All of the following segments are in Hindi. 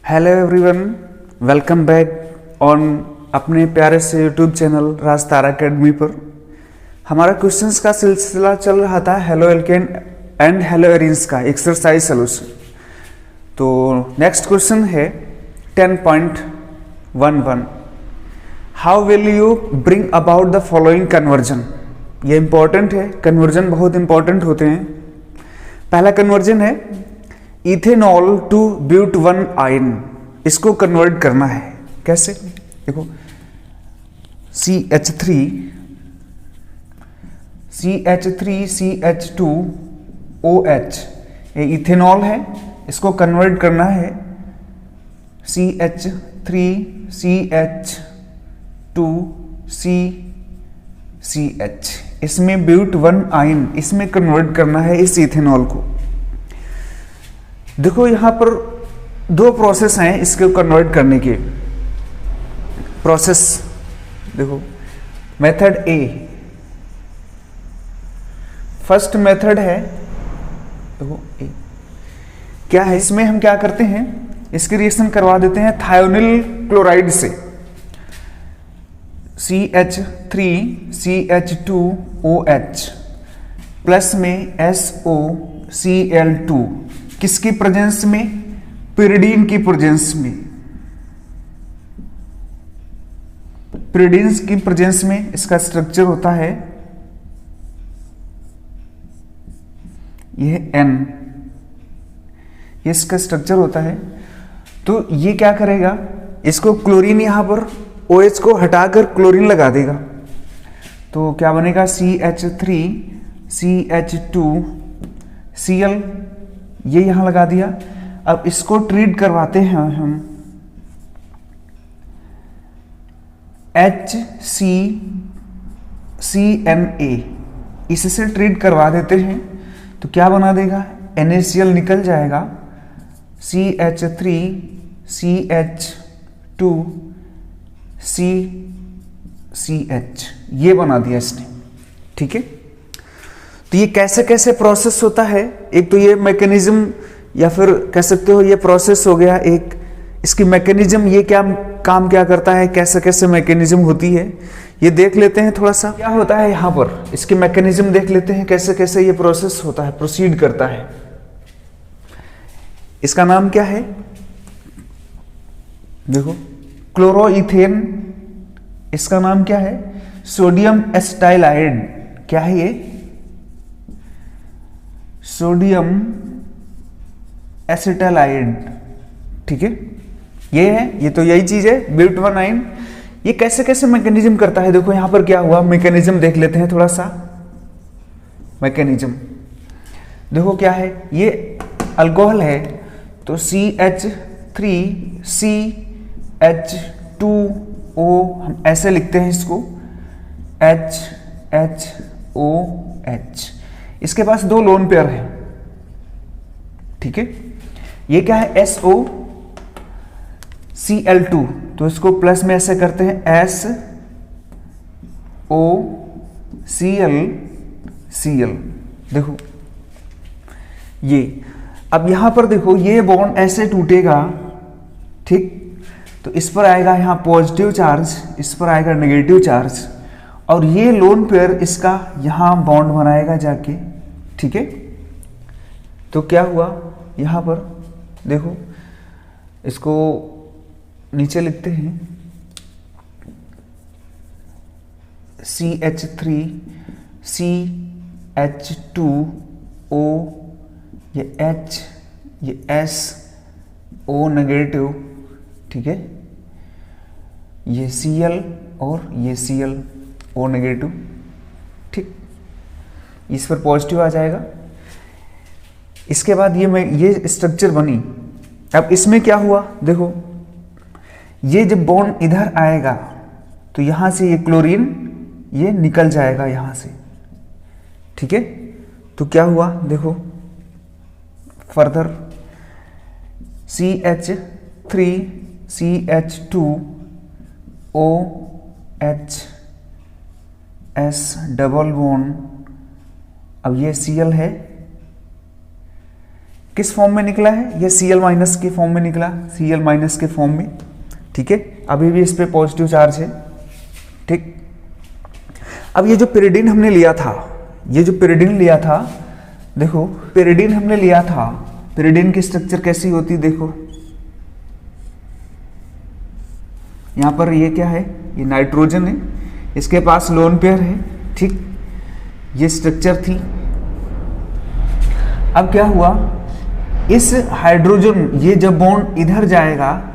Hello everyone, welcome back on अपने प्यारे से YouTube channel Raj Tara academy पर। हमारा क्वेश्चंस का सिलसिला चल रहा था haloalkane and haloarenes का एक्सरसाइज सोल्यूशन। तो नेक्स्ट क्वेश्चन है 10.11, how will you bring about the following conversion. ये इंपॉर्टेंट है, कन्वर्जन बहुत इंपॉर्टेंट होते हैं। पहला कन्वर्जन है ethanol to but one yne. इसको कन्वर्ट करना है, कैसे? देखो CH3CH2OH ये इथेनॉल है, इसको कन्वर्ट करना है CH3CH2CCH। इसमें ब्यूट वन आयन, इसमें कन्वर्ट करना है इस इथेनॉल को। देखो यहां पर दो प्रोसेस हैं इसको कन्वर्ट करने के। प्रोसेस देखो, मेथड ए, फर्स्ट मेथड है, देखो ए क्या है। इसमें हम क्या करते हैं, इसकी रिएक्शन करवा देते हैं थायोनिल क्लोराइड से। CH3CH2OH प्लस में SOCl2, किसकी प्रेजेंस में? पिरिडीन की प्रेजेंस में। पिरिडीन की प्रेजेंस में इसका स्ट्रक्चर होता है यह N, ये इसका स्ट्रक्चर होता है। तो ये क्या करेगा, इसको क्लोरीन यहां पर OH को हटाकर क्लोरीन लगा देगा। तो क्या बनेगा CH3CH2Cl, ये यहां लगा दिया। अब इसको ट्रीट करवाते हैं हम HCCNA, इससे ट्रीट करवा देते हैं। तो क्या बना देगा, NaCl निकल जाएगा, CH3CH2CCH, ये बना दिया इसने। ठीक है, तो ये कैसे कैसे प्रोसेस होता है। एक तो ये मैकेनिज्म, या फिर कह सकते हो ये प्रोसेस हो गया एक। इसकी मैकेनिज्म, ये क्या काम क्या करता है, कैसे कैसे मैकेनिज्म होती है, ये देख लेते हैं थोड़ा सा। क्या होता है यहां पर, इसकी मैकेनिज्म देख लेते हैं कैसे कैसे ये प्रोसेस होता है, प्रोसीड करता है। इसका नाम क्या है, देखो क्लोरोइथेन। इसका नाम क्या है, सोडियम एसिटाइलाइड। क्या है ये, सोडियम एसिटाइलाइड। ठीक है, ये है, ये तो यही चीज है, ब्यूट वन आयन। ये कैसे कैसे मैकेनिज्म करता है, देखो यहां पर क्या हुआ, मैकेनिज्म देख लेते हैं थोड़ा सा। मैकेनिज्म देखो क्या है, ये अल्कोहल है, तो CH3CH2O हम ऐसे लिखते हैं इसको, HHOH। इसके पास दो लोन पेयर है। ठीक है, ये क्या है, SOCl2, तो इसको प्लस में ऐसे करते हैं SOCl। देखो ये, अब यहां पर देखो ये बॉन्ड ऐसे टूटेगा। ठीक, तो इस पर आएगा यहां पॉजिटिव चार्ज, इस पर आएगा नेगेटिव चार्ज, और ये लोन पेयर इसका यहां बॉन्ड बनाएगा जाके। ठीक है, तो क्या हुआ यहां पर, देखो इसको नीचे लिखते हैं CH3CH2O, ये H, ये SO नेगेटिव। ठीक है, ये Cl और ये ClO नेगेटिव। ठीक, इस पर पॉजिटिव आ जाएगा। इसके बाद ये स्ट्रक्चर बनी। अब इसमें क्या हुआ, देखो ये जब बॉन्ड इधर आएगा तो यहां से ये क्लोरीन ये निकल जाएगा यहां से। ठीक है, तो क्या हुआ, देखो further CH3CH2OH S double bond, अब ये Cl है, किस फॉर्म में निकला है, ये Cl माइनस के फॉर्म में निकला, Cl माइनस के फॉर्म में, ठीक है। अभी भी इस पे पॉजिटिव चार्ज है, ठीक। अब ये जो pyridine हमने लिया था, ये जो pyridine लिया था, देखो pyridine हमने लिया था, pyridine की स्ट्रक्चर कैसी होती, देखो यहाँ पर ये क्या है, ये नाइट्रोजन है, इसके पास लोन पेयर है, ठीक, ये स्ट्रक्चर थी। अब क्या हुआ, इस हाइड्रोजन, ये जब बॉन्ड इधर जाएगा,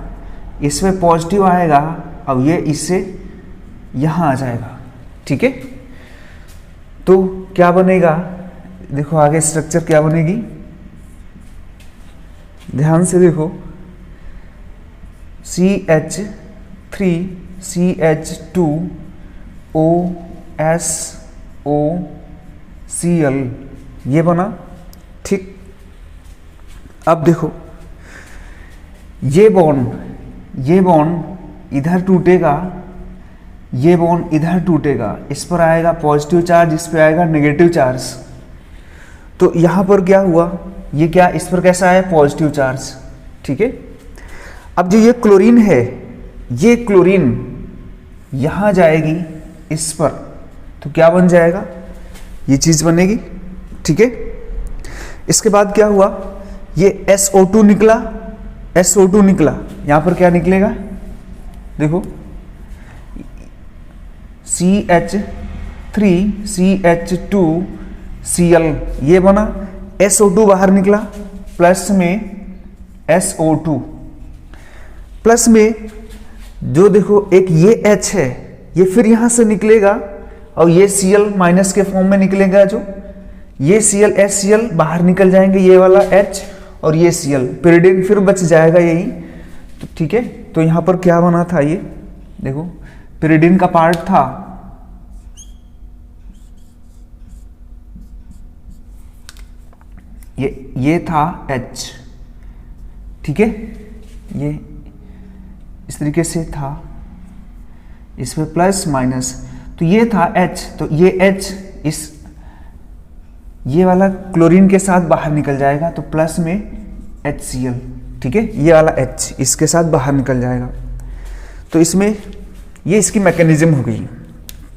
इसमें पॉजिटिव आएगा, अब ये इससे यहां आ जाएगा, ठीक है। तो क्या बनेगा, देखो आगे स्ट्रक्चर क्या बनेगी, ध्यान से देखो, CH3 CH2OSO Cl, ये बना, ठीक। अब देखो ये बॉन्ड इधर टूटेगा, ये बॉन्ड इधर टूटेगा, इस पर आएगा पॉजिटिव चार्ज, इस पर आएगा नेगेटिव चार्ज। तो यहां पर क्या हुआ, ये क्या, इस पर कैसा आया, पॉजिटिव चार्ज, ठीक है। अब जो ये क्लोरीन है, ये क्लोरीन यहां जाएगी इस पर, तो क्या बन जाएगा, ये चीज बनेगी, ठीक है। इसके बाद क्या हुआ, ये SO2 निकला, SO2 निकला, यहां पर क्या निकलेगा, देखो CH3 CH2 Cl, ये बना, SO2 बाहर निकला, प्लस में SO2, प्लस में जो देखो एक ये H है, ये फिर यहां से निकलेगा, और ये Cl माइनस के फॉर्म में निकलेगा, जो ये Cl HCl बाहर निकल जाएंगे, ये वाला H और ये Cl, pyridine फिर बच जाएगा यही, तो ठीक है। तो यहां पर क्या बना था, ये देखो pyridine का पार्ट था, ये था H, ठीक है, ये इस तरीके से था, इस पे प्लस माइनस, तो ये था H, तो ये H इस ये वाला क्लोरीन के साथ बाहर निकल जाएगा, तो प्लस में HCl, ठीक है, ये वाला H इसके साथ बाहर निकल जाएगा। तो इसमें ये इसकी मैकेनिज्म हो गई,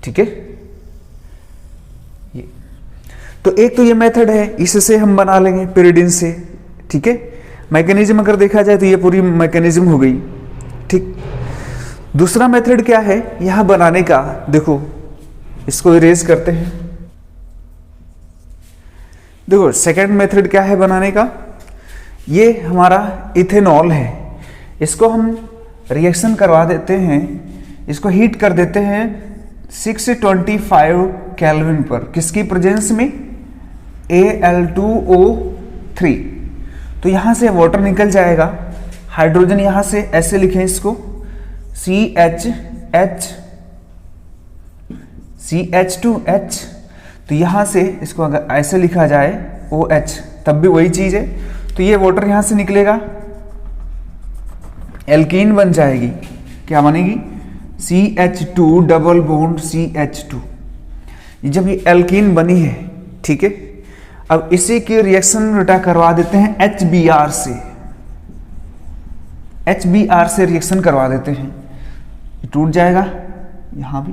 ठीक है। ये तो एक तो ये मेथड है, इससे हम बना लेंगे pyridine से, ठीक है। मैकेनिज्म अगर देखा जाए तो ये पूरी मैकेनिज्म हो गई, ठीक। दूसरा मेथड क्या है यहां बनाने का, देखो इसको इरेज करते हैं। देखो सेकंड मेथड क्या है बनाने का, ये हमारा इथेनॉल है, इसको हम रिएक्शन करवा देते हैं, इसको हीट कर देते हैं 625 केल्विन पर, किसकी प्रेजेंस में, Al2O3। तो यहां से वाटर निकल जाएगा, हाइड्रोजन यहां से ऐसे लिखें इसको, CH2H, तो यहां से इसको अगर ऐसे लिखा जाए OH, तब भी वही चीज है। तो ये वाटर यहां से निकलेगा, एल्कीन बन जाएगी, क्या बनेगी, CH2 डबल बॉन्ड CH2। जब ये एल्कीन बनी है, ठीक है, अब इसी की रिएक्शन बेटा करवा देते हैं HBr से, HBr से रिएक्शन करवा देते हैं, टूट जाएगा यहां भी,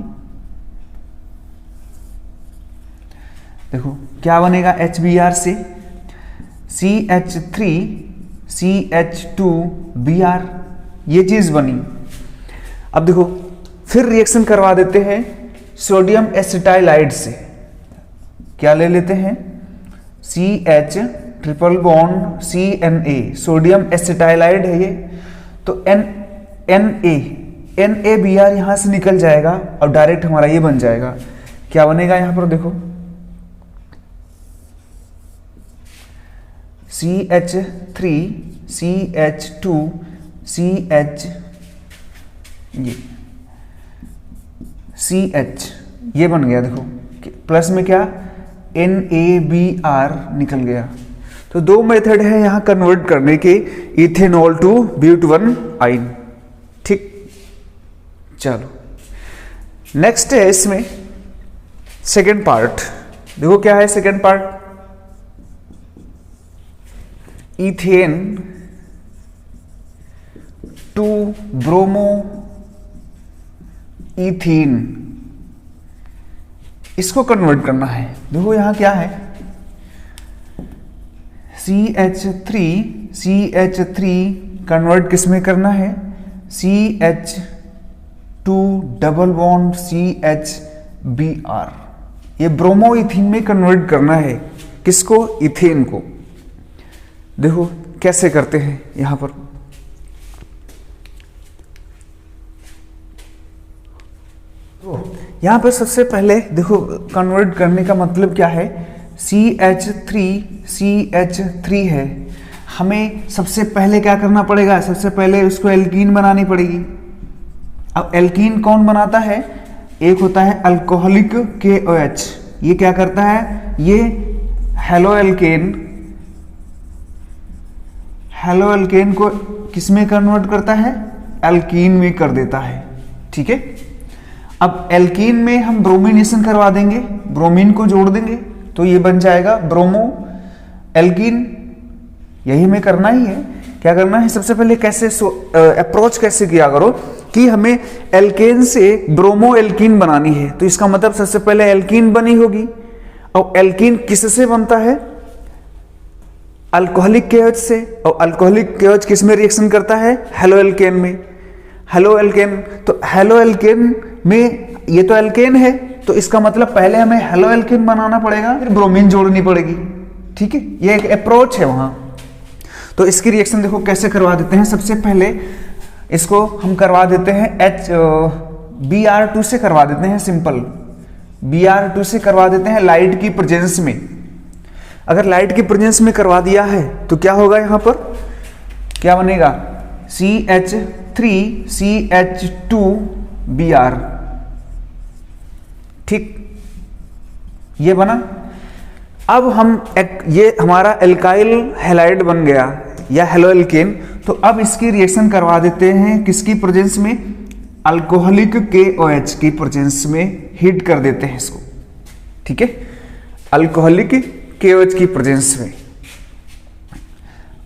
देखो क्या बनेगा HBr से, CH3 CH2Br, ये चीज बनी। अब देखो फिर रिएक्शन करवा देते हैं सोडियम एसिटाइलाइड से, क्या ले लेते हैं, CH triple bond CNA, sodium acetylide है ये, तो NaBr यहां से निकल जाएगा और डायरेक्ट हमारा ये बन जाएगा, क्या बनेगा यहां पर देखो, CH3 CH2 CH, ये CH, ये बन गया, देखो प्लस में क्या NaBr निकल गया। तो दो मेथड है यहां कन्वर्ट करने के, इथेनॉल टू ब्यूटेन आइन, ठीक। चलो नेक्स्ट है इसमें सेकेंड पार्ट, देखो क्या है second part, ethane to bromo ethene, इसको कन्वर्ट करना है। देखो यहां क्या है, CH3 कन्वर्ट किस में करना है, CH2 डबल बॉन्ड CHBr, ये ब्रोमो इथीन में कन्वर्ट करना है। किसको, इथेन को। देखो कैसे करते हैं यहां पर, यहां पर सबसे पहले देखो कन्वर्ट करने का मतलब क्या है, CH3 है, हमें सबसे पहले क्या करना पड़ेगा, सबसे पहले उसको एल्कीन बनानी पड़ेगी। अब एल्कीन कौन बनाता है, एक होता है अल्कोहलिक KOH, ये क्या करता है, ये हेलो एल्केन को किस में कन्वर्ट करता है, एल्कीन में कर देता है। ठीक है, अब एल्कीन में हम ब्रोमिनेशन करवा देंगे, ब्रोमीन को जोड़ देंगे तो ये बन जाएगा ब्रोमो एल्कीन। यही हमें करना ही है। क्या करना है, सबसे पहले कैसे अप्रोच कैसे किया करो कि हमें एल्केन से ब्रोमो एल्कीन बनानी है, तो इसका मतलब सबसे पहले एल्कीन बनी होगी। और एल्कीन किससे बनता है, अल्कोहलिक KOH से, और अल्कोहलिक KOH किस में रिएक्शन करता है, हेलो एल्केन में। हेलो एल्केन, तो हेलो एल्केन में ये तो एल्केन है, तो इसका मतलब पहले हमें हेलो एल्केन बनाना पड़ेगा, फिर ब्रोमीन जोड़नी पड़ेगी। ठीक है, ये एक अप्रोच है वहां। तो इसकी रिएक्शन देखो कैसे करवा देते हैं। सबसे पहले इसको हम करवा देते हैं Br2 से करवा देते हैं, सिंपल Br2 से करवा देते हैं लाइट की प्रेजेंस में। अगर लाइट की प्रेजेंस में करवा दिया है तो क्या होगा, यहां पर क्या बनेगा, CH3CH2Br। ठीक, ये बना। अब हम ये हमारा एल्काइल हैलाइड बन गया या हेलो एल्केन। तो अब इसकी रिएक्शन करवा देते हैं किसकी प्रेजेंस में, अल्कोहलिक KOH की प्रेजेंस में हीट कर देते हैं इसको। ठीक है, अल्कोहलिक KOH की प्रेजेंस में।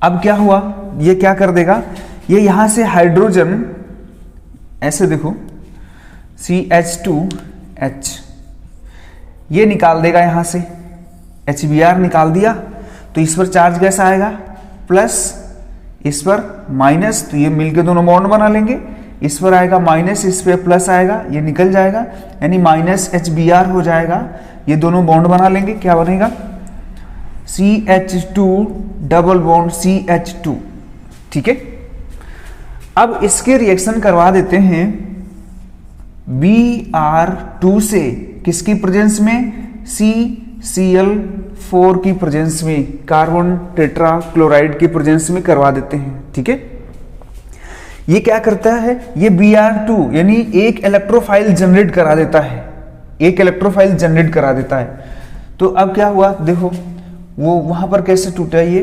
अब क्या हुआ, ये क्या कर देगा, ये यहां से हाइड्रोजन ऐसे देखो CH2H ये निकाल देगा, यहां से HBr निकाल दिया, तो इस पर चार्ज कैसा आएगा, प्लस, इस पर माइनस, तो ये मिलके दोनों बॉन्ड बना लेंगे। इस पर आएगा माइनस, इस पे प्लस आएगा, ये निकल जाएगा, यानी माइनस HBr हो जाएगा। ये दोनों बॉन्ड बना लेंगे, क्या बनेगा, CH2 डबल बॉन्ड CH2। ठीक है, अब इसके रिएक्शन करवा देते हैं Br2 से, किसकी प्रेजेंस में, CCl4 की प्रेजेंस में, कार्बन टेट्रा क्लोराइड की प्रेजेंस में करवा देते हैं। ठीक है, ये क्या करता है, ये Br2 यानी एक इलेक्ट्रोफाइल जनरेट करा देता है, एक इलेक्ट्रोफाइल जनरेट करा देता है। तो अब क्या हुआ, देखो वो वहां पर कैसे टूटा ये,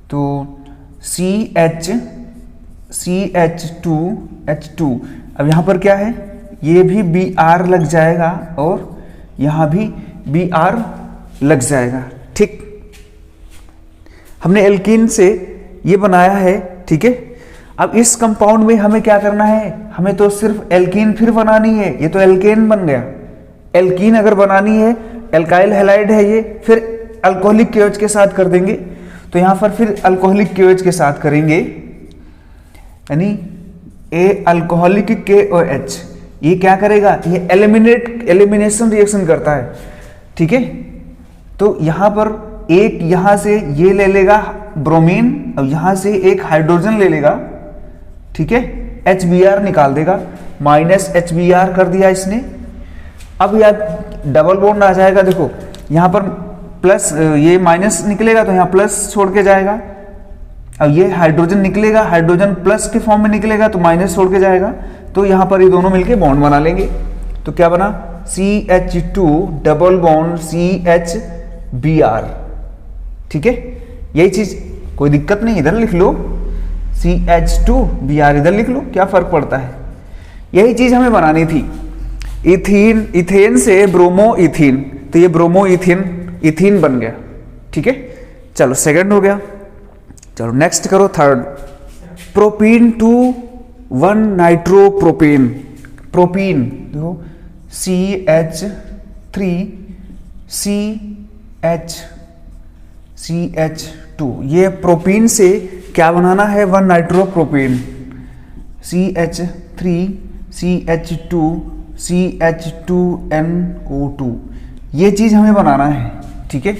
तो CH2H2, अब यहां पर क्या है, ये भी Br लग जाएगा और यहां भी Br लग जाएगा। ठीक, हमने एल्कीन से ये बनाया है। ठीक है, अब इस कंपाउंड में हमें क्या करना है, हमें तो सिर्फ एल्कीन फिर बनानी है, ये तो एल्केन बन गया। एल्कीन अगर बनानी है, एल्काइल हैलाइड है ये, फिर अल्कोहलिक KOH के साथ कर देंगे। तो यहां पर फिर अल्कोहलिक KOH के साथ करेंगे, यानी ए अल्कोहलिक KOH, ये क्या करेगा, ये एलिमिनेशन रिएक्शन करता है। ठीक है, तो यहां पर एक यहां से ये ले लेगा ब्रोमीन, अब यहां से एक हाइड्रोजन ले लेगा। ठीक है, HBr निकाल देगा, माइनस HBr कर दिया इसने। अब यार डबल बॉन्ड आ जाएगा, देखो यहां पर प्लस, ये माइनस निकलेगा तो यहां प्लस छोड़ के जाएगा। अब ये हाइड्रोजन निकलेगा, हाइड्रोजन प्लस के फॉर्म में निकलेगा तो माइनस छोड़ के जाएगा, तो यहां पर ये दोनों मिलके बॉन्ड बना लेंगे। तो क्या बना, CH2 डबल बॉन्ड CHBr। ठीक है, यही चीज, कोई दिक्कत नहीं, इधर लिख लो CH2Br, इधर लिख लो, क्या फर्क पड़ता है। यही चीज हमें बनानी थी, इथेन से ब्रोमो इथीन, तो ये ब्रोमो इथीन बन गया। ठीक है, चलो सेकंड हो गया। चलो नेक्स्ट करो third. Propene to 1 nitropropane. Propene देखो CH3CH2, ये प्रोपीन से क्या बनाना है? 1 नाइट्रोप्रोपेन। CH3CH2CH2NO2, ये चीज हमें बनाना है, ठीक है।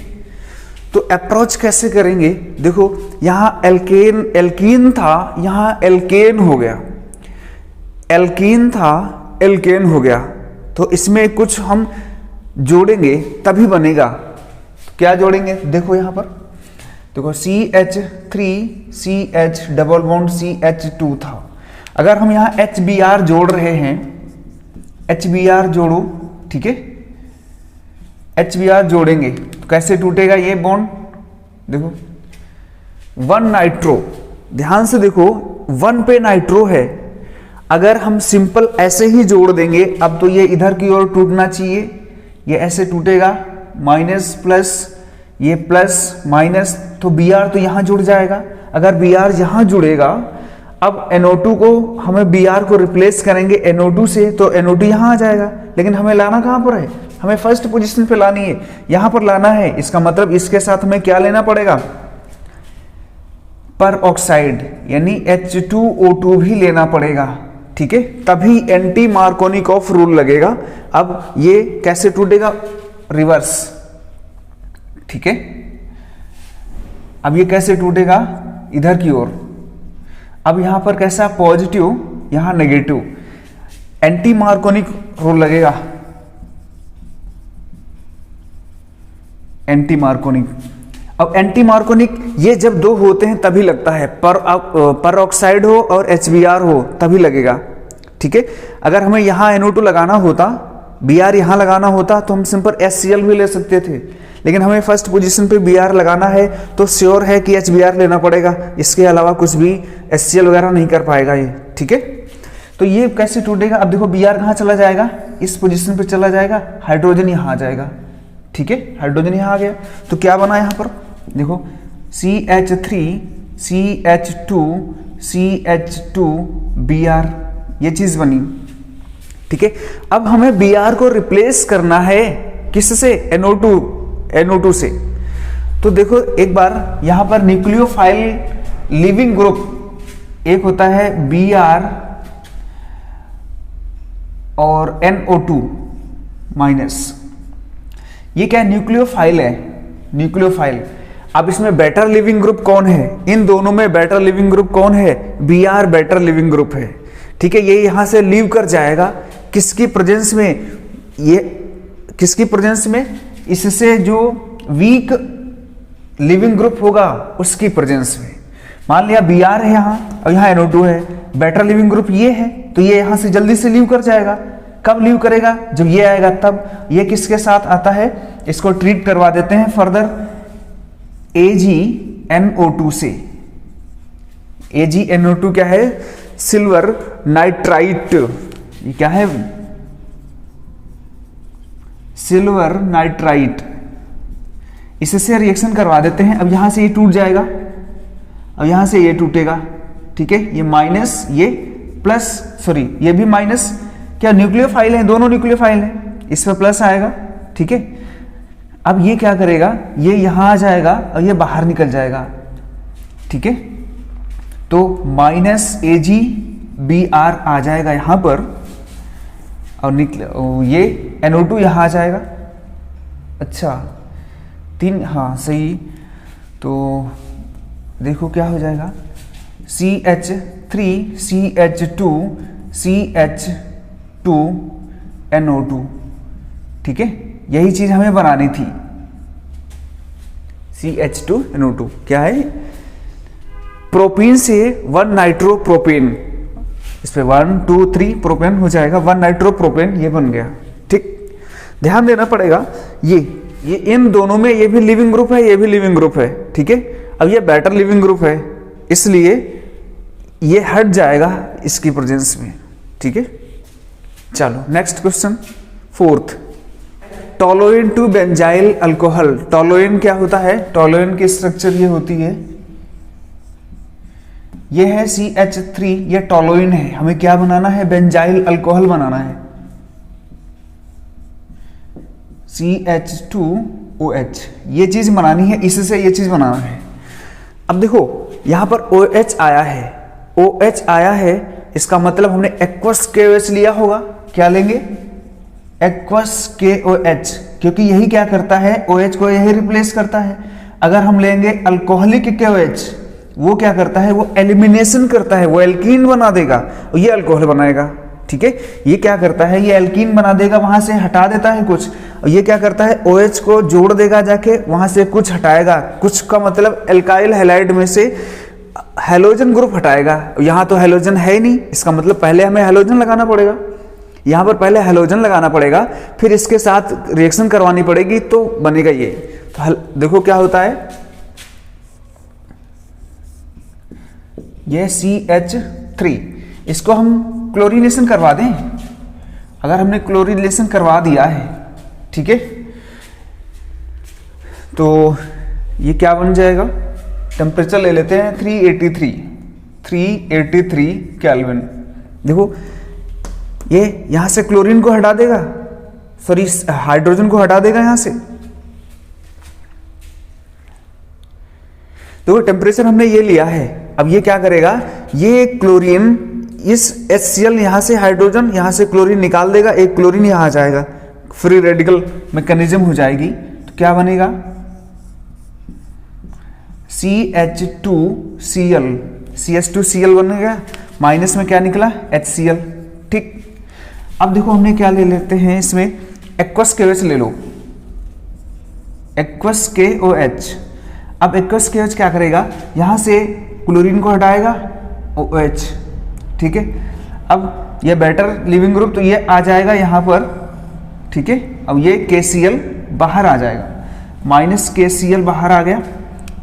तो अप्रोच कैसे करेंगे? देखो यहां एल्कीन था, यहां एल्केन हो गया, एल्कीन था एल्केन हो गया, तो इसमें कुछ हम जोड़ेंगे तभी बनेगा। क्या जोड़ेंगे? देखो यहां पर देखो CH3CH डबल बॉन्ड CH2 था, अगर हम यहां HBr जोड़ रहे हैं, HBr जोड़ो, ठीक है, HBr जोड़ेंगे तो कैसे टूटेगा ये बॉन्ड? देखो 1 नाइट्रो, ध्यान से देखो 1 पे नाइट्रो है, अगर हम सिंपल ऐसे ही जोड़ देंगे, अब तो ये इधर की ओर टूटना चाहिए, ये ऐसे टूटेगा, माइनस प्लस, ये प्लस माइनस, तो Br तो यहां जुड़ जाएगा। अगर Br यहां जुड़ेगा, अब NO2 को हमें Br को रिप्लेस करेंगे NO2 से, तो NO2 यहां आ जाएगा, लेकिन हमें लाना कहां पर है? हमें फर्स्ट पोजीशन पे लानी है, यहां पर लाना है। इसका मतलब इसके साथ हमें क्या लेना पड़ेगा? पर ऑक्साइड यानी H2O2 भी लेना पड़ेगा, ठीक है, तभी एंटी मार्कोनिकॉफ रूल लगेगा। अब ये कैसे टूटेगा? रिवर्स, ठीक है। अब ये कैसे टूटेगा? इधर की ओर। अब यहां पर कैसा? पॉजिटिव, यहां नेगेटिव, एंटी मार्कोनिक रूल लगेगा, एंटी मार्कोनिक। अब एंटी मार्कोनिक ये जब दो होते हैं तभी लगता है, पर ऑक्साइड हो और HBr हो तभी लगेगा, ठीक है। अगर हमें यहां NO2 लगाना होता, Br यहां लगाना होता, तो हम सिंपल HCl भी ले सकते थे, लेकिन हमें फर्स्ट पोजीशन पे Br लगाना है तो श्योर है कि HBr लेना पड़ेगा, इसके अलावा कुछ भी HCl वगैरह नहीं कर पाएगा ये, ठीक है। तो ये कैसे टूटेगा? अब देखो Br कहां चला जाएगा? इस पोजीशन पे चला जाएगा, हाइड्रोजन यहां आ जाएगा, ठीक है, हाइड्रोजन यहां आ गया, तो क्या बना यहां पर? देखो CH3CH2CH2Br, ये चीज बनी, ठीक है। अब हमें Br को रिप्लेस करना है किससे? NO2 से। तो देखो एक बार यहां पर न्यूक्लियोफाइल लिविंग ग्रुप एक होता है Br और NO2 माइनस, ये क्या? न्यूक्लियोफाइल है, न्यूक्लियोफाइल। अब इसमें बेटर लिविंग ग्रुप कौन है? इन दोनों में बेटर लिविंग ग्रुप कौन है? Br बेटर लिविंग ग्रुप है, ठीक है। ये यहां से लीव कर जाएगा, किसकी प्रेजेंस में? ये किसकी प्रेजेंस में? इससे जो वीक लिविंग ग्रुप होगा उसकी प्रेजेंस में। मान लिया Br है यहां और यहां NO2 है, बेटर लिविंग ग्रुप ये है, तो ये यहां से जल्दी से लीव कर जाएगा। कब लीव करेगा? जब ये आएगा तब। ये किसके साथ आता है? इसको ट्रीट करवा देते हैं फर्दर AgNO2 से। AgNO2 क्या है? सिल्वर नाइट्राइट, ये क्या है? सिल्वर नाइट्राइट, इससे रिएक्शन करवा देते हैं। अब यहां से ये टूट जाएगा, अब यहां से ये टूटेगा, ठीक है, ये माइनस, ये प्लस, सॉरी ये भी माइनस, क्या न्यूक्लियोफाइल है? दोनों न्यूक्लियोफाइल है, इस पर प्लस आएगा, ठीक है। अब ये क्या करेगा? ये यहां आ जाएगा और ये बाहर निकल जाएगा, ठीक है। तो माइनस AgBr आ जाएगा यहां पर, और ये NO2 यहां आ जाएगा। अच्छा तीन, हाँ सही। तो देखो क्या हो जाएगा? CH3CH2CH2NO2, ठीक है, यही चीज हमें बनानी थी। CH2NO2 क्या है? प्रोपीन से 1 नाइट्रोप्रोपेन, इस पे 1 2 3 प्रोपेन हो जाएगा, 1 नाइट्रोप्रोपेन ये बन गया, ठीक। ध्यान देना पड़ेगा, ये इन दोनों में ये भी लिविंग ग्रुप है, ये भी लिविंग ग्रुप है, ठीक है। अब ये बेटर लिविंग ग्रुप है, इसलिए ये हट जाएगा इसकी प्रेजेंस में, ठीक है। चलो next question, fourth. Toluene to benzyl alcohol. Toluene क्या होता है? टोलुइन की स्ट्रक्चर ये होती है, ये है CH3, ये टोलुइन है। हमें क्या बनाना है? बेंजाइल अल्कोहल बनाना है, CH2OH, ये चीज बनानी है, इससे ये चीज बनाना है। अब देखो यहां पर OH आया है, OH आया है, इसका मतलब हमने एक्वस KOH लिया होगा। क्या लेंगे? एक्वस KOH, क्योंकि यही क्या करता है? OH को यही रिप्लेस करता है। अगर हम लेंगे अल्कोहलिक KOH, वो क्या करता है? वो एलिमिनेशन करता है, वो एल्कीन बना देगा और ये अल्कोहल बनाएगा। ठीक है, ये क्या करता है? ये एल्कीन बना देगा, वहां से हटा देता है कुछ, और ये क्या करता है? OH को जोड़ देगा, जाके वहां से कुछ हटाएगा। कुछ का मतलब एल्काइल हैलाइड में से हैलोजन ग्रुप हटाएगा। यहां तो हैलोजन है ही नहीं, इसका मतलब पहले हमें हैलोजन लगाना पड़ेगा। यहां पर पहले हैलोजन लगाना पड़ेगा, फिर इसके साथ रिएक्शन करवानी पड़ेगी, तो बनेगा ये। तो देखो क्या होता है, ये CH3, इसको हम क्लोरीनेशन करवा दें। अगर हमने क्लोरीनेशन करवा दिया है, ठीक है, तो ये क्या बन जाएगा? टेम्परेचर ले लेते हैं 383 केल्विन। देखो ये यहां से क्लोरीन को हटा देगा, सॉरी हाइड्रोजन को हटा देगा यहां से। देखो टेम्परेचर हमने ये लिया है, अब ये क्या करेगा? ये क्लोरीन इस HCl यहां से हाइड्रोजन, यहां से क्लोरीन निकाल देगा, एक क्लोरीन यहां आ जाएगा, फ्री रेडिकल मैकेनिज्म हो जाएगी। तो क्या बनेगा? CH2Cl, CH2Cl बनेगा, माइनस में क्या निकला? HCl। ठीक, अब देखो हमने क्या ले लेते हैं इसमें, एक्वस KOH ले लो, एक्वस KOH। अब एक्वस KOH क्या करेगा? यहां से क्लोरीन को हटाएगा, OH, ठीक है। अब ये बेटर लिविंग ग्रुप, तो ये आ जाएगा यहां पर, ठीक है। अब ये KCl बाहर आ जाएगा, माइनस KCl बाहर आ गया,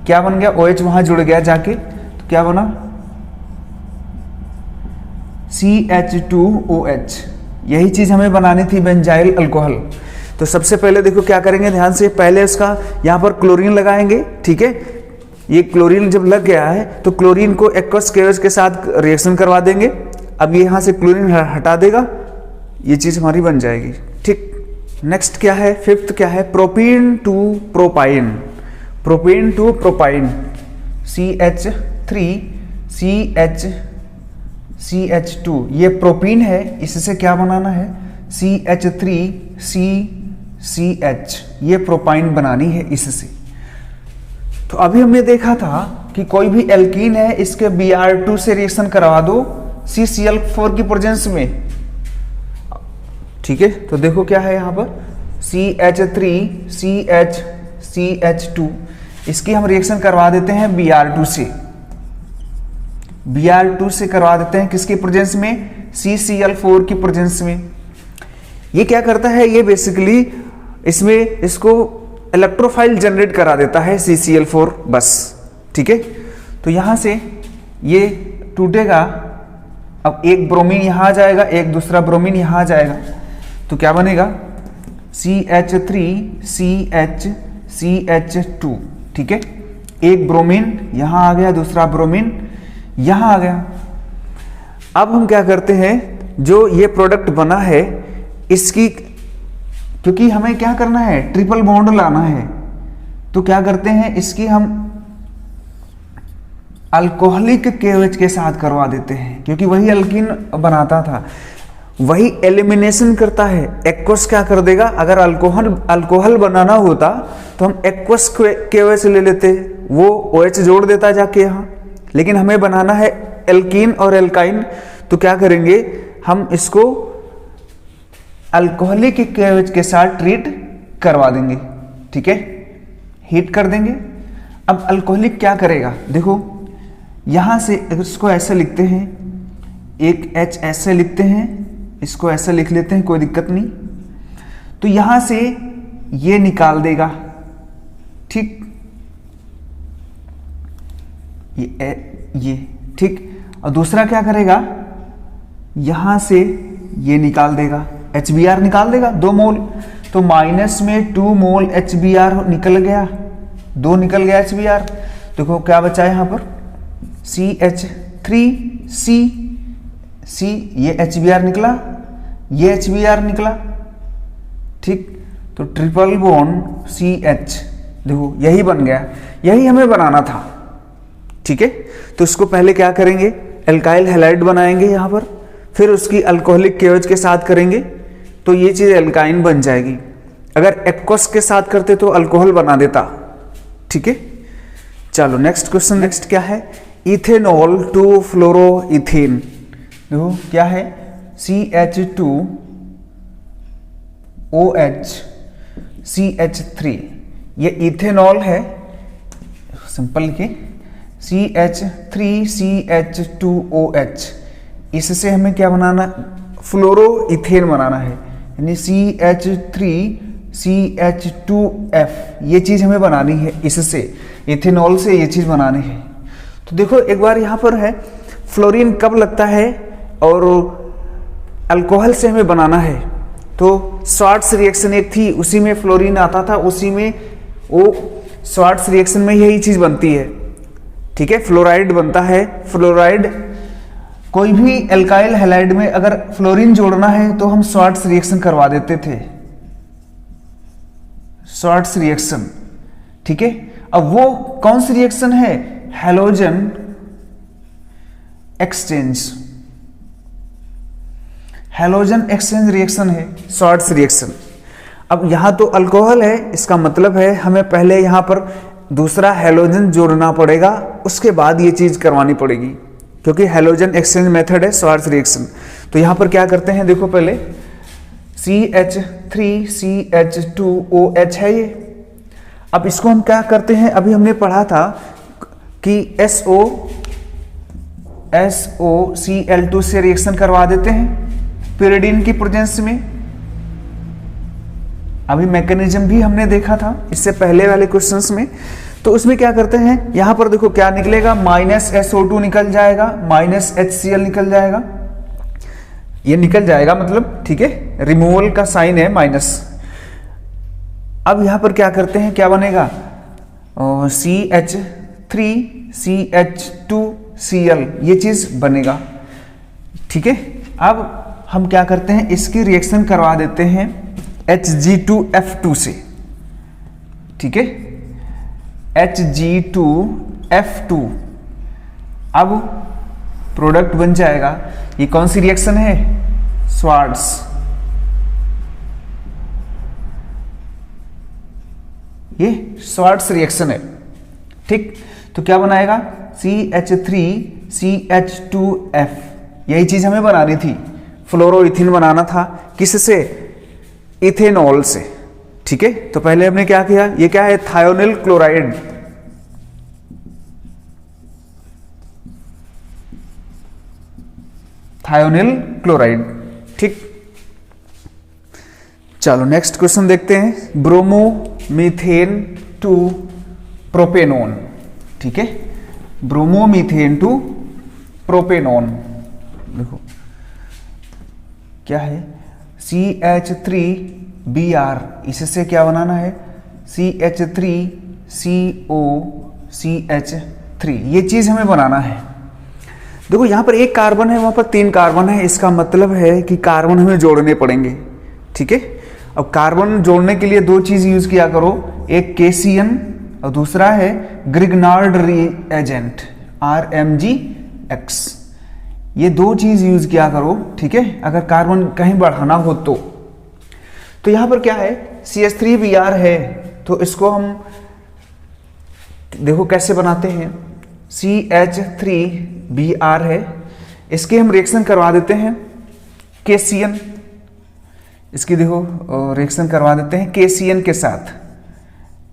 क्या बन गया? OH वहां जुड़ गया जाके, तो क्या बना? CH2OH। यही चीज हमें बनानी थी, बेंजाइल अल्कोहल। तो सबसे पहले देखो क्या करेंगे, ध्यान से, पहले इसका यहां पर क्लोरीन लगाएंगे, ठीक है। ये क्लोरीन जब लग गया है तो क्लोरीन को एक्वस KOH के साथ रिएक्शन करवा देंगे। अब ये यहां से क्लोरीन हटा देगा, ये चीज हमारी बन जाएगी। ठीक, नेक्स्ट क्या है? फिफ्थ क्या है? Propene to propyne. Propene to propyne, CH2, ये प्रोपीन है, इससे क्या बनाना है? CH3CCH, ये प्रोपाइन बनानी है इससे। तो अभी हमने देखा था कि कोई भी एल्कीन है, इसके Br2 से रिएक्शन करवा दो CCl4 की प्रेजेंस में, ठीक है। तो देखो क्या है यहां पर, CH3CH2, इसकी हम रिएक्शन करवा देते हैं Br2 से, Br2 से करवा देते हैं, किसके प्रेजेंस में? CCl4 की प्रेजेंस में। ये क्या करता है? ये बेसिकली इसमें इसको इलेक्ट्रोफाइल जनरेट करा देता है CCl4 बस, ठीक है। तो यहां से ये टूटेगा, अब एक ब्रोमीन यहां आ जाएगा, एक दूसरा ब्रोमीन यहां आ जाएगा, तो क्या बनेगा? CH3CH2, ठीक है। एक ब्रोमीन यहां आ गया, दूसरा ब्रोमीन यहां आ गया। अब हम क्या करते हैं, जो ये प्रोडक्ट बना है इसकी, क्योंकि हमें क्या करना है? ट्रिपल बॉन्ड लाना है, तो क्या करते हैं, इसकी हम अल्कोहलिक KOH के साथ करवा देते हैं, क्योंकि वही अल्कीन बनाता था, वही एलिमिनेशन करता है। एक्वस क्या कर देगा? अगर अल्कोहल बनाना होता तो हम एक्वस KOH ले लेते, वो OH जोड़ देता जाके यहां, लेकिन हमें बनाना है एल्कीन और एल्काइन, तो क्या करेंगे, हम इसको अल्कोहलिक KOH के साथ ट्रीट करवा देंगे, ठीक है, हीट कर देंगे। अब अल्कोहलिक क्या करेगा? देखो यहां से इसको ऐसे लिखते हैं, एक H ऐसे लिखते हैं, इसको ऐसे लिख लेते हैं, कोई दिक्कत नहीं। तो यहां से ये निकाल देगा, ठीक, ये ठीक। और दूसरा क्या करेगा, यहां से ये निकाल देगा, HBr निकाल देगा 2 मोल। तो माइनस में 2 मोल HBr निकल गया, 2 निकल गया HBr। देखो क्या बचा है यहाँ पर CH3C, ये HBr निकला, ये HBr निकला, ठीक। तो ट्रिपल बॉन्ड CH, देखो यही बन गया, यही हमें बनाना था, ठीक है। तो इसको पहले क्या करेंगे, एल्काइल हैलाइड बनाएंगे यहाँ पर, फिर उसकी अल्कोहलिक केवज के साथ करेंगे तो ये चीज एल्काइन बन जाएगी। अगर एक्वस के साथ करते तो अल्कोहल बना देता, ठीक है। चलो नेक्स्ट क्वेश्चन, नेक्स्ट क्या है, इथेनॉल टू फ्लोरोइथेन। देखो क्या है CH2OH CH3, ये इथेनॉल है, सिंपल लिखे CH3CH2OH, इससे हमें क्या बनाना, फ्लोरोइथेन बनाना है, यानी CH3CH2F, ये चीज हमें बनानी है, इससे इथेनॉल से ये चीज बनानी है। तो देखो एक बार यहाँ पर है फ्लोरीन कब लगता है और अल्कोहल से हमें बनाना है, तो स्वार्ट्स रिएक्शन एक थी, उसी में फ्लोरीन आता था, उसी में वो स्वार्ट्स रिएक्शन में यही चीज बनती है, ठीक है। फ्लोराइड बनता है, फ्लोराइड कोई भी एल्काइल हैलाइड में अगर फ्लोरीन जोड़ना है तो हम स्वार्ट्स रिएक्शन करवा देते थे, स्वार्ट्स रिएक्शन, ठीक है। अब वो कौन सी रिएक्शन है, halogen exchange, halogen exchange reaction है, स्वार्ट्स रिएक्शन। अब यहां तो अल्कोहल है, इसका मतलब है हमें पहले यहां पर दूसरा हैलोजन जोड़ना पड़ेगा, उसके बाद ये चीज करवानी पड़ेगी, क्योंकि हैलोजन एक्सचेंज मेथड है स्वार्ट्स रिएक्शन। तो यहां पर क्या करते हैं, देखो पहले CH3CH2OH है ये। अब इसको हम क्या करते हैं, अभी हमने पढ़ा था कि SOCl2 से रिएक्शन करवा देते हैं pyridine की प्रेजेंस में। अभी मैकेनिज्म भी हमने देखा था इससे पहले वाले क्वेश्चंस में। तो उसमें क्या करते हैं, यहां पर देखो क्या निकलेगा, -SO2 निकल जाएगा, -HCl निकल जाएगा, ये निकल जाएगा मतलब, ठीक है, रिमूवल का साइन है माइनस। अब यहां पर क्या करते हैं, क्या बनेगा, CH3CH2Cl, ये चीज बनेगा, ठीक है। अब हम क्या करते हैं, इसकी रिएक्शन करवा देते हैं Hg2F2 से, ठीक है, Hg2F2। अब प्रोडक्ट बन जाएगा, ये कौन सी रिएक्शन है, स्वार्ट्स, ये स्वार्ट्स रिएक्शन है, ठीक। तो क्या बनाएगा, CH3CH2F, यही चीज हमें बनानी थी, फ्लोरोइथेन बनाना था, किससे, इथेनॉल से, ठीक है। तो पहले हमने क्या किया, ये क्या है, थायोनिल क्लोराइड, थायोनिल क्लोराइड, ठीक। चलो नेक्स्ट क्वेश्चन देखते हैं, ब्रोमोमीथेन टू प्रोपेनॉन, ठीक है, ब्रोमोमीथेन टू प्रोपेनॉन। देखो क्या है, CH3Br, इससे क्या बनाना है, CH3COCH3, ये चीज हमें बनाना है। देखो यहां पर एक कार्बन है, वहां पर 3 कार्बन है, इसका मतलब है कि कार्बन हमें जोड़ने पड़ेंगे, ठीक है। अब कार्बन जोड़ने के लिए 2 चीज यूज किया करो, एक KCN और दूसरा है ग्रिग्नार्ड रिएजेंट RMgX, ये 2 चीज यूज किया करो, ठीक है, अगर कार्बन कहीं बढ़ाना हो तो। तो यहां पर क्या है, CH3Br है, तो इसको हम देखो कैसे बनाते हैं, CH3Br है, इसके हम रिएक्शन करवा देते हैं KCN, इसकी देखो रिएक्शन करवा देते हैं KCN के साथ,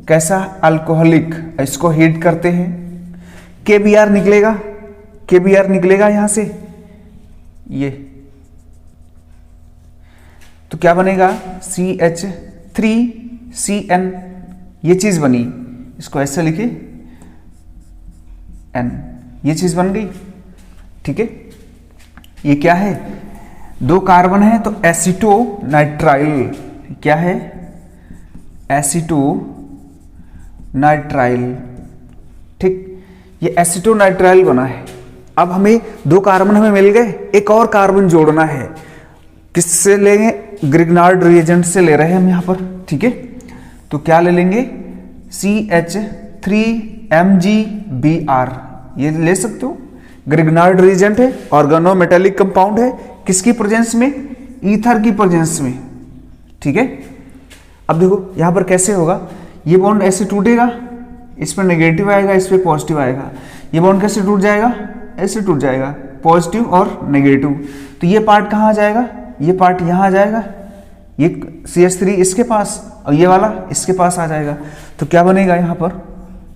कैसा, अल्कोहलिक, इसको हीट करते हैं, KBr निकलेगा, KBr निकलेगा यहां से, ये तो क्या बनेगा, CH3CN, ये चीज बनी, इसको ऐसे लिखे N, ये चीज बन गई, ठीक है। ये क्या है, 2 कार्बन है तो एसिटोनाइट्राइल, क्या है, एसीटोनाइट्राइल। ठीक, ये एसीटोनाइट्राइल बना है। अब हमें 2 कार्बन हमें मिल गए, एक और कार्बन जोड़ना है। किससे लेंगे? ग्रिग्नार्ड रिएजेंट से ले रहे हैं हम यहाँ पर। ठीक है, तो क्या ले लेंगे? CH3MgBr, ये ले सकते हो। ग्रिग्नार्ड रिएजेंट है, ऑर्गेनोमेटेलिक कंपाउंड है, किसकी प्रेजेंस में? ईथर की प्रेजेंस में। ठीक है, अब देखो यहां पर कैसे होगा, ये बॉन्ड ऐसे टूटेगा, इस पर नेगेटिव आएगा, इस पर पॉजिटिव आएगा। ये बॉन्ड कैसे टूट जाएगा? ऐसे टूट जाएगा, पॉजिटिव और नेगेटिव। तो ये पार्ट कहाँ आ जाएगा? ये पार्ट यहाँ आ जाएगा, ये CH3 इसके पास और ये वाला इसके पास आ जाएगा। तो क्या बनेगा यहाँ पर?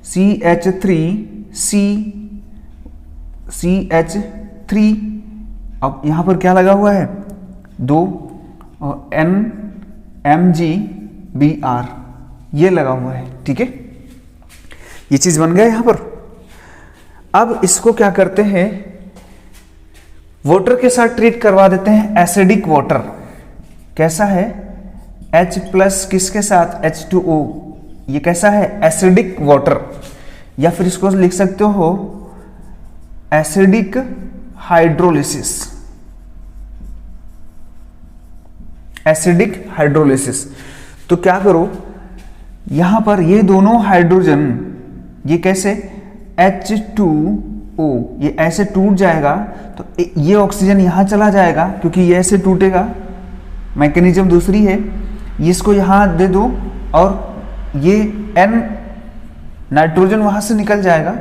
CH3 अब यहाँ पर क्या लगा हुआ है? 2 और NMgBr ये लगा हुआ है। ठीक है, ये चीज बन गया यहाँ पर। अब इसको क्या करते हैं? वाटर के साथ ट्रीट करवा देते हैं, एसिडिक वाटर। कैसा है? H+ किसके साथ? H2O। ये कैसा है? एसिडिक वाटर, या फिर इसको लिख सकते हो एसिडिक हाइड्रोलिसिस। Acidic hydrolysis. तो क्या करो, यहां पर ये दोनों हाइड्रोजन, ये कैसे? H2O, ये ऐसे टूट जाएगा, तो ये ऑक्सीजन यहां चला जाएगा, क्योंकि ये ऐसे टूटेगा, मैकेनिज्म दूसरी है। ये इसको यहां दे दो और ये N नाइट्रोजन वहां से निकल जाएगा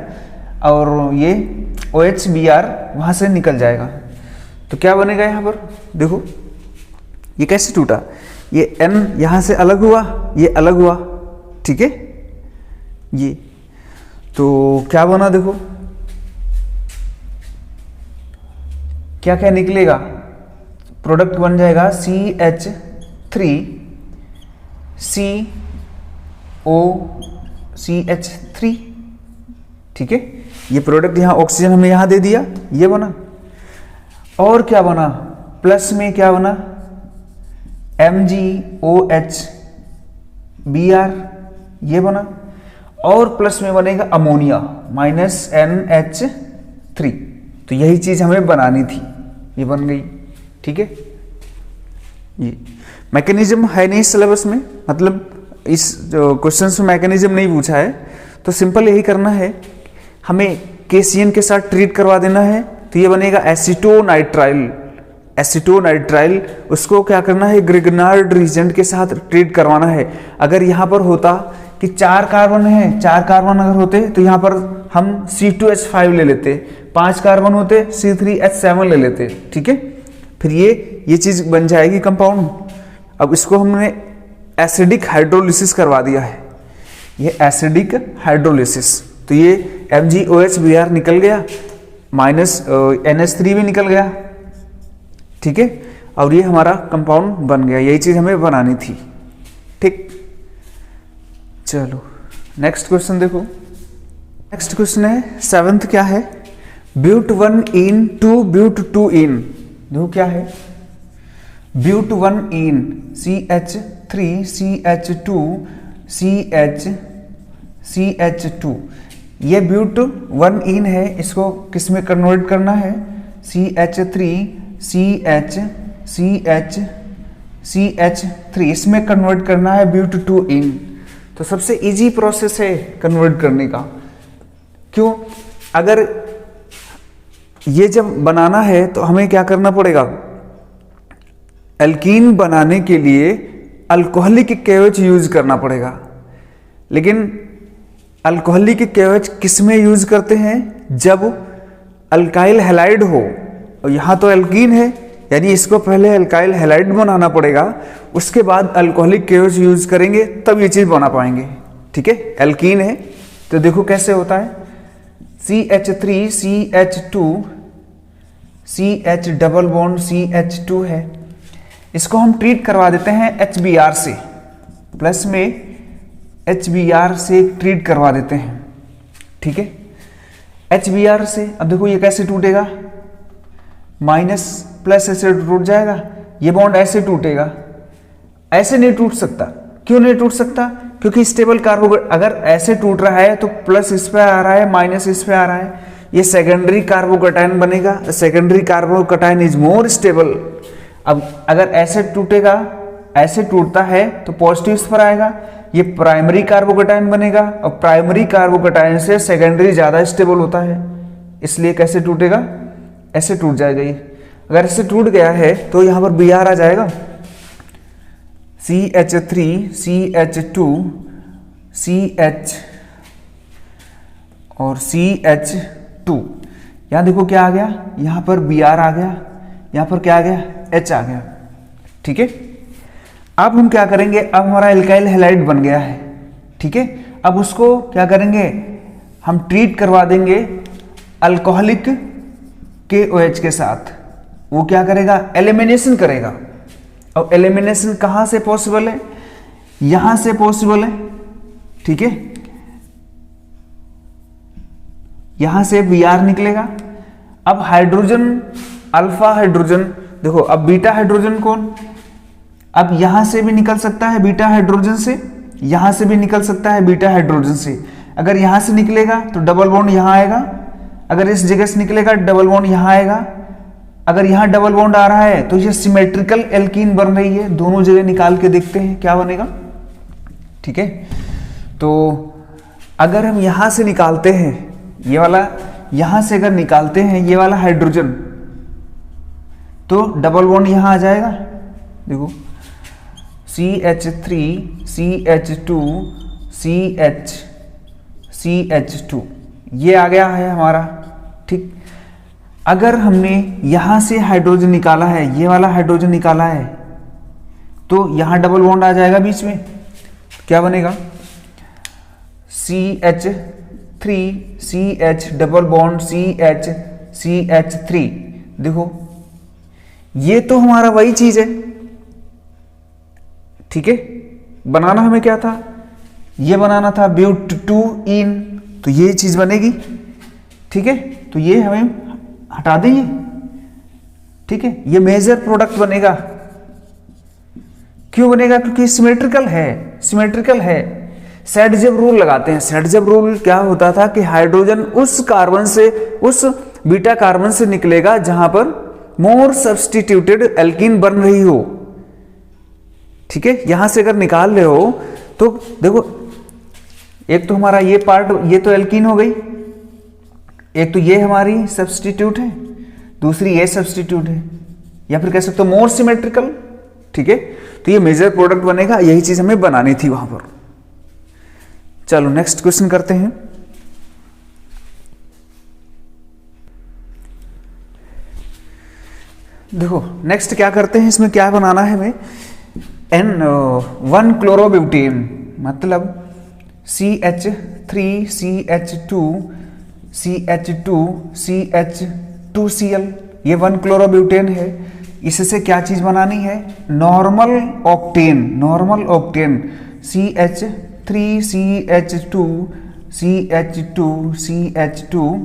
और ये OH Br वहां से निकल जाएगा। तो क्या बनेगा यहाँ पर? देखो ये कैसे टूटा, ये N यहां से अलग हुआ, ये अलग हुआ। ठीक है, ये तो क्या बना? देखो क्या क्या निकलेगा? प्रोडक्ट बन जाएगा CH3COCH3। ठीक है, ये प्रोडक्ट यहां ऑक्सीजन हमें यहां दे दिया, ये बना। और क्या बना? प्लस में क्या बना? MgOH ये बना, और प्लस में बनेगा अमोनिया -NH3। तो यही चीज हमें बनानी थी, ये बन गई। ठीक है, ये मैकेनिज्म है नहीं सिलेबस में, मतलब इस जो क्वेश्चन में मैकेनिज्म नहीं पूछा है, तो सिंपल यही करना है, हमें KCN के साथ ट्रीट करवा देना है। तो ये बनेगा एसीटोनाइट्राइल। एसीटोनाइट्राइल, उसको क्या करना है? ग्रिग्नार्ड रिएजेंट के साथ ट्रीट करवाना है। अगर यहाँ पर होता कि 4 कार्बन है, 4 कार्बन अगर होते तो यहाँ पर हम C2H5 ले लेते, 5 कार्बन होते C3H7 ले लेते। ठीक है, फिर ये चीज बन जाएगी कंपाउंड। अब इसको हमने एसिडिक हाइड्रोलिसिस करवा दिया है, ये एसिडिक हाइड्रोलिसिस। तो ये MgOH निकल गया, -NH3 भी निकल गया। ठीक है, और ये हमारा कंपाउंड बन गया। यही चीज हमें बनानी थी। ठीक, चलो नेक्स्ट क्वेश्चन देखो। नेक्स्ट क्वेश्चन है 7th, क्या है? But1ene 2But2ene। देखो क्या है? But1ene CH3CH2CH2। ये But1ene है, इसको किस में कन्वर्ट करना है? CH3CH इसमें कन्वर्ट करना है But2ene। तो सबसे इजी प्रोसेस है कन्वर्ट करने का। क्यों? अगर ये जब बनाना है तो हमें क्या करना पड़ेगा? एल्कीन बनाने के लिए अल्कोहलिक KOH यूज करना पड़ेगा। लेकिन अल्कोहलिक KOH किस में यूज करते हैं? जब अल्काइल हैलाइड हो, और यहां तो एल्कीन है, यानी इसको पहले अल्काइल हैलाइड बनाना पड़ेगा, उसके बाद अल्कोहलिक KOH यूज करेंगे, तब ये चीज बना पाएंगे। ठीक है, एल्कीन है तो देखो कैसे होता है। CH3CH2 CH double bond CH2 है, इसको हम ट्रीट करवा देते हैं HBr से, प्लस में HBr से ट्रीट करवा देते हैं। ठीक है, HBr से अब देखो ये कैसे टूटेगा? माइनस प्लस ऐसे टूट जाएगा, ये बॉन्ड ऐसे टूटेगा, ऐसे नहीं टूट सकता। क्यों नहीं टूट सकता? क्योंकि स्टेबल कार्बोकेटाइन अगर ऐसे टूट रहा है तो प्लस इस पे आ रहा है, माइनस इस पे आ रहा है, ये सेकेंडरी कार्बोकेटाइन बनेगा। Secondary carbocation is more stable. अब अगर ऐसे टूटेगा, ऐसे टूटता है तो पॉजिटिव इस पर आएगा, ये प्राइमरी कार्बोकेटाइन बनेगा और प्राइमरी कार्बोकेटाइन से सेकेंडरी ज्यादा स्टेबल होता है, इसलिए कैसे टूटेगा? ऐसे टूट जाएगा ये। अगर ऐसे टूट गया है तो यहां पर Br आ जाएगा, CH3 CH2 CH और CH2। यहां देखो क्या आ गया, यहां पर Br आ गया, यहां पर क्या आ गया? H आ गया। ठीक है, अब हम क्या करेंगे, अब हमारा एल्काइल हैलाइड बन गया है। ठीक है, अब उसको क्या करेंगे, हम ट्रीट करवा देंगे अल्कोहलिक KOH के साथ। वो क्या करेगा? एलिमिनेशन करेगा। और एलिमिनेशन कहां से पॉसिबल है? यहां से पॉसिबल है। ठीक है, यहां से Br निकलेगा। अब हाइड्रोजन, अल्फा हाइड्रोजन, देखो अब बीटा हाइड्रोजन कौन, अब यहां से भी निकल सकता है बीटा हाइड्रोजन से, यहां से भी निकल सकता है बीटा हाइड्रोजन से। अगर यहां से निकलेगा तो डबल बॉन्ड यहां आएगा, अगर इस जगह से निकलेगा डबल बॉन्ड यहां आएगा। अगर यहां डबल बॉन्ड आ रहा है तो ये सिमेट्रिकल एल्कीन बन रही है। दोनों जगह निकाल के देखते हैं क्या बनेगा। ठीक है, तो अगर हम यहां से निकालते हैं ये वाला, यहां से अगर निकालते हैं ये वाला हाइड्रोजन तो डबल बॉन्ड यहां आ जाएगा। देखो CH3 CH2 CH2 ये आ गया है हमारा। ठीक, अगर हमने यहां से हाइड्रोजन निकाला है, ये वाला हाइड्रोजन निकाला है, तो यहां डबल बॉन्ड आ जाएगा बीच में, क्या बनेगा? CH3 CH double bond CH3। देखो ये तो हमारा वही चीज है। ठीक है, बनाना हमें क्या था? ये बनाना था ब्यूट-2-ईन, तो ये चीज बनेगी। ठीक है, तो ये हमें हटा देंगे। ठीक है, ये मेजर प्रोडक्ट बनेगा। क्यों बनेगा? क्योंकि सिमेट्रिकल है, सिमेट्रिकल है। सेडजेव रूल लगाते हैं। सेडजेव रूल क्या होता था कि हाइड्रोजन उस कार्बन से, उस बीटा कार्बन से निकलेगा जहां पर मोर सब्सटीट्यूटेड एल्कीन बन रही हो। ठीक है, यहां से अगर निकाल रहे हो तो देखो, एक तो हमारा ये पार्ट, ये तो एल्कीन हो गई, एक तो ये हमारी सब्सटीट्यूट है, दूसरी ये सब्सटीट्यूट है, या फिर कह सकते हो मोर सिमेट्रिकल। ठीक है, तो ये मेजर प्रोडक्ट बनेगा, यही चीज हमें बनानी थी वहां पर। चलो नेक्स्ट क्वेश्चन करते हैं। देखो नेक्स्ट क्या करते हैं, इसमें क्या बनाना है हमें, N1 क्लोरोब्यूटेन, मतलब CH3 CH2 CH2 CH2Cl, ये 1 क्लोरोब्यूटेन है। इससे क्या चीज बनानी है? Normal octane, normal octane CH3 CH2 CH2 CH2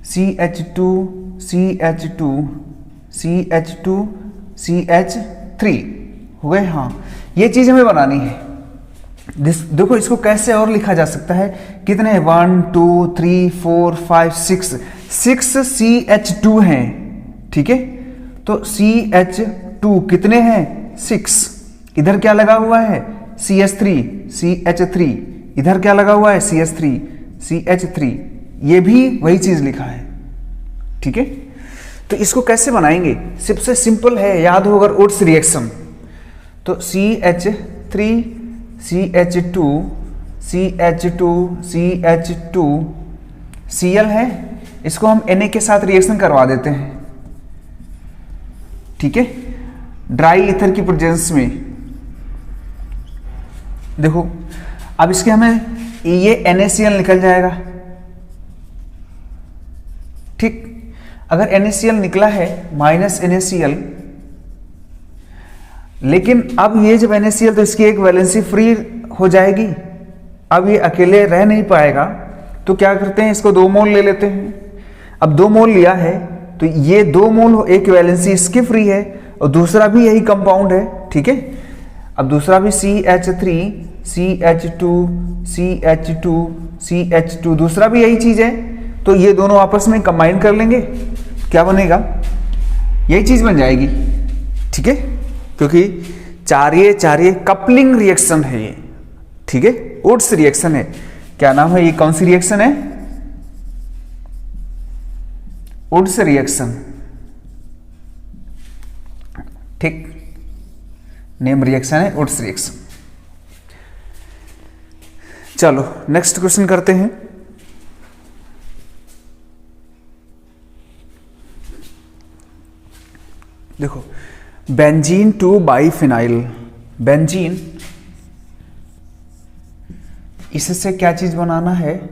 CH2 CH2 CH2 CH3 हो गए। हाँ, ये चीज हमें बनानी है। देखो इसको कैसे और लिखा जा सकता है, कितने 1 2 3 4 5 6 CH2 हैं। ठीक है, तो CH2 कितने हैं? 6। इधर क्या लगा हुआ है? CH3, इधर क्या लगा हुआ है? CH3, ये भी वही चीज लिखा है। ठीक है, तो इसको कैसे बनाएंगे? सबसे सिंपल है, याद हो अगर ओट्स रिएक्शन, तो CH3 CH2 CH2 CH2 Cl है, इसको हम Na के साथ रिएक्शन करवा देते हैं। ठीक है, ड्राई ईथर की प्रेजेंस में। देखो अब इसके हमें ये NaCl निकल जाएगा। ठीक, अगर NaCl निकला है माइनस NaCl, लेकिन अब ये जब NaCl, तो इसकी एक वैलेंसी फ्री हो जाएगी। अब ये अकेले रह नहीं पाएगा, तो क्या करते हैं, इसको 2 मोल ले लेते हैं। अब 2 मोल लिया है तो ये 2 मोल, एक वैलेंसी इसकी फ्री है और दूसरा भी यही कंपाउंड है। ठीक है, अब दूसरा भी CH3 CH2 CH2 CH2, दूसरा भी यही चीज है, तो ये दोनों आपस में कंबाइन कर लेंगे, क्या बनेगा, यही चीज बन जाएगी, ठीक है, क्योंकि चार्य कपलिंग रिएक्शन है ये, ठीक है, वुड्स रिएक्शन है। क्या नाम है, ये कौन सी रिएक्शन है, वुड्स रिएक्शन, ठीक, नेम रिएक्शन है वुड्स रिएक्शन। चलो नेक्स्ट क्वेश्चन करते हैं। देखो, बेंजीन टू बाइफिनाइल, बेंजीन, इससे क्या चीज बनाना है,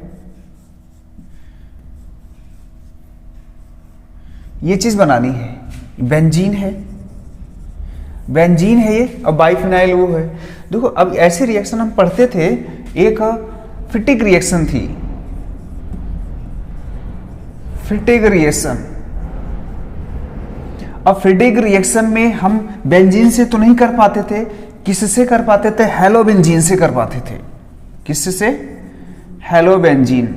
ये चीज बनानी है, बेंजीन है, बेंजीन है ये, और बाइफिनाइल वो है। देखो अब ऐसे रिएक्शन हम पढ़ते थे, एक फिटिक रिएक्शन थी, फिटिक रिएक्शन। अब फिटिक रिएक्शन में हम बेंजीन से तो नहीं कर पाते थे, किससे कर पाते थे, हेलोबेंजीन से कर पाते थे, किससे, हेलोबेंजीन,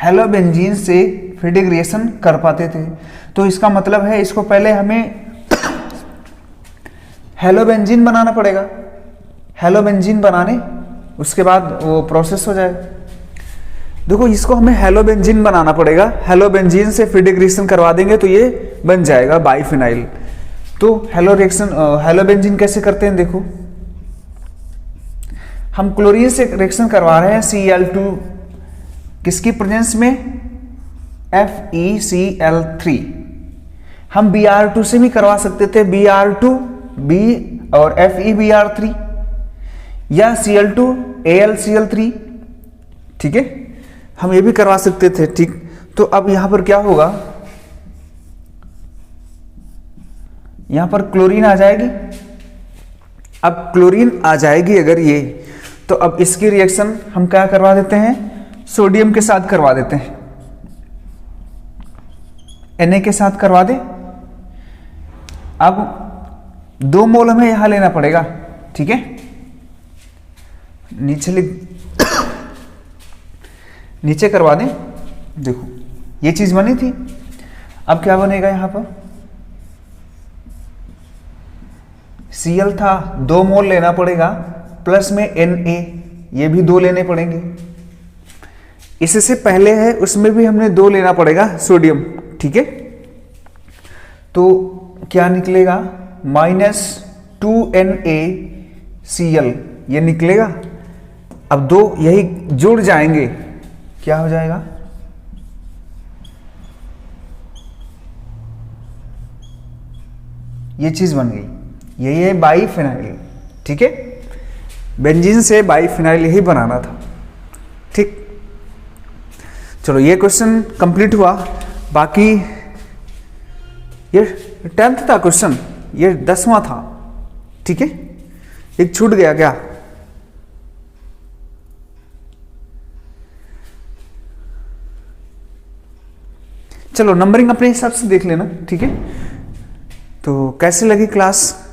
हेलोबेंजीन से फिटिक रिएक्शन कर पाते थे। तो इसका मतलब है इसको पहले हमें हेलोबेंजीन बनाना पड़ेगा, हेलोबेंजीन बनाने उसके बाद वो प्रोसेस हो जाएगा। देखो इसको हमें हेलोबेंजीन बनाना पड़ेगा, हेलोबेंजीन से फिटिक रिएक्शन करवा देंगे तो ये बन जाएगा बाइफिनाइल। तो हेलोबेंजीन कैसे करते हैं, देखो हम क्लोरीन से रिएक्शन करवा रहे हैं, Cl2 किसकी प्रेजेंस में, FeCl3। हम Br2 से भी करवा सकते थे, Br2 B और FeBr3, या Cl2AlCl3, ठीक है, हम ये भी करवा सकते थे, ठीक। तो अब यहां पर क्या होगा, यहां पर क्लोरीन आ जाएगी। अब क्लोरीन आ जाएगी अगर ये, तो अब इसकी रिएक्शन हम क्या करवा देते हैं, सोडियम के साथ करवा देते हैं, Na के साथ करवा दे। अब 2 मोल हमें यहां लेना पड़ेगा, ठीक है, नीचे करवा दें। देखो ये चीज बनी थी, अब क्या बनेगा, यहां पर Cl था, 2 मोल लेना पड़ेगा, प्लस में Na, ये भी 2 लेने पड़ेंगे। इससे पहले है उसमें भी हमने 2 लेना पड़ेगा सोडियम, ठीक है। तो क्या निकलेगा, -2NaCl ये निकलेगा। अब 2 यही जुड़ जाएंगे, क्या हो जाएगा, ये चीज बन गई, यही है बाइफिनाइल, ठीक है। बेंजीन से बाइफिनाइल यही बनाना था, ठीक। चलो ये क्वेश्चन कंप्लीट हुआ। बाकी ये 10th था क्वेश्चन, ये 10वां था, ठीक है, एक छूट गया क्या, चलो नंबरिंग अपने हिसाब से देख लेना, ठीक है। तो कैसे लगी क्लास,